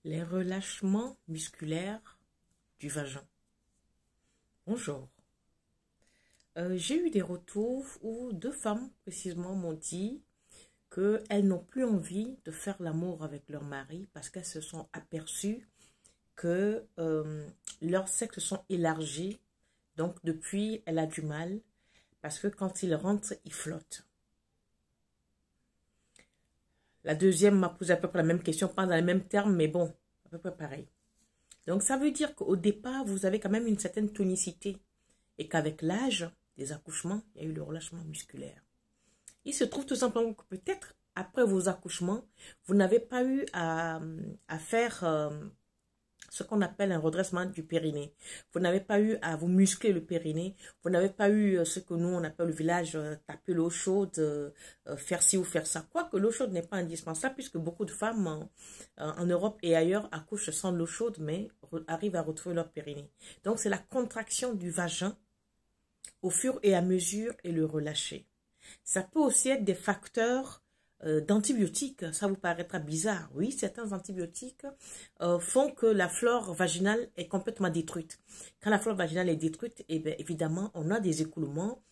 Les relâchements musculaires du vagin. Bonjour. J'ai eu des retours où deux femmes précisément m'ont dit qu'elles n'ont plus envie de faire l'amour avec leur mari parce qu'elles se sont aperçues que leurs sexes se sont élargis. Donc depuis, elle a du mal parce que quand il rentre, il flotte. La deuxième m'a posé à peu près la même question, pas dans les mêmes termes, mais bon, à peu près pareil. Donc, ça veut dire qu'au départ, vous avez quand même une certaine tonicité et qu'avec l'âge des accouchements, il y a eu le relâchement musculaire. Il se trouve tout simplement que peut-être après vos accouchements, vous n'avez pas eu à faire ce qu'on appelle un redressement du périnée. Vous n'avez pas eu à vous muscler le périnée. Vous n'avez pas eu ce que nous, on appelle le village, taper l'eau chaude, faire ci ou faire ça. Quoique l'eau chaude n'est pas indispensable puisque beaucoup de femmes en Europe et ailleurs accouchent sans l'eau chaude mais arrivent à retrouver leur périnée. Donc, c'est la contraction du vagin au fur et à mesure et le relâcher. Ça peut aussi être des facteurs d'antibiotiques, ça vous paraîtra bizarre. Oui, certains antibiotiques font que la flore vaginale est complètement détruite. Quand la flore vaginale est détruite, eh bien, évidemment, on a des écoulements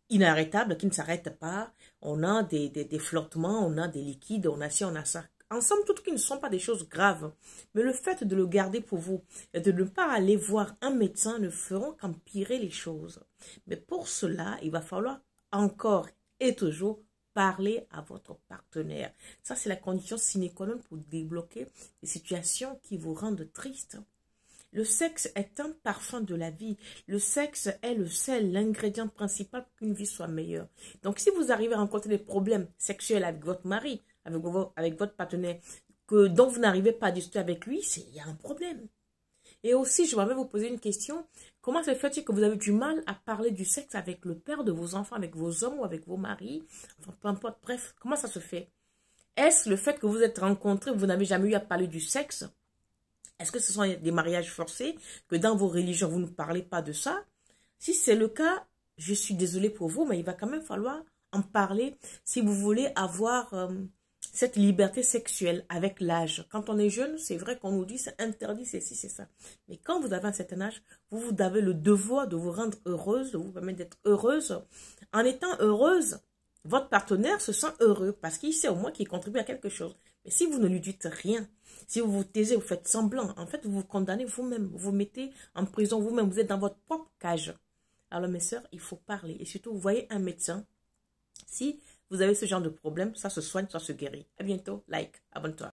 inarrêtables qui ne s'arrêtent pas. On a des flottements, on a des liquides, on a ci, on a ça. En somme toute, qui ne sont pas des choses graves. Mais le fait de le garder pour vous et de ne pas aller voir un médecin ne feront qu'empirer les choses. Mais pour cela, il va falloir encore et toujours parler à votre partenaire. Ça, c'est la condition sine qua non pour débloquer des situations qui vous rendent triste. Le sexe est un parfum de la vie. Le sexe est le sel, l'ingrédient principal pour qu'une vie soit meilleure. Donc, si vous arrivez à rencontrer des problèmes sexuels avec votre mari, avec votre partenaire, dont vous n'arrivez pas à discuter avec lui, il y a un problème. Et aussi, je vais vous poser une question. Comment se fait-il que vous avez du mal à parler du sexe avec le père de vos enfants, avec vos hommes ou avec vos maris? Enfin, peu importe, bref, comment ça se fait? Est-ce le fait que vous êtes rencontrés, vous n'avez jamais eu à parler du sexe? Est-ce que ce sont des mariages forcés, que dans vos religions, vous ne parlez pas de ça? Si c'est le cas, je suis désolée pour vous, mais il va quand même falloir en parler si vous voulez avoir cette liberté sexuelle avec l'âge. Quand on est jeune, c'est vrai qu'on nous dit c'est interdit, c'est ci, c'est ça. Mais quand vous avez un certain âge, vous avez le devoir de vous rendre heureuse, de vous permettre d'être heureuse. En étant heureuse, votre partenaire se sent heureux parce qu'il sait au moins qu'il contribue à quelque chose. Mais si vous ne lui dites rien, si vous vous taisez, vous faites semblant, en fait, vous vous condamnez vous-même, vous vous mettez en prison vous-même, vous êtes dans votre propre cage. Alors, mes sœurs, il faut parler. Et surtout, vous voyez un médecin. Si vous avez ce genre de problème, ça se soigne, ça se guérit. À bientôt, like, abonne-toi.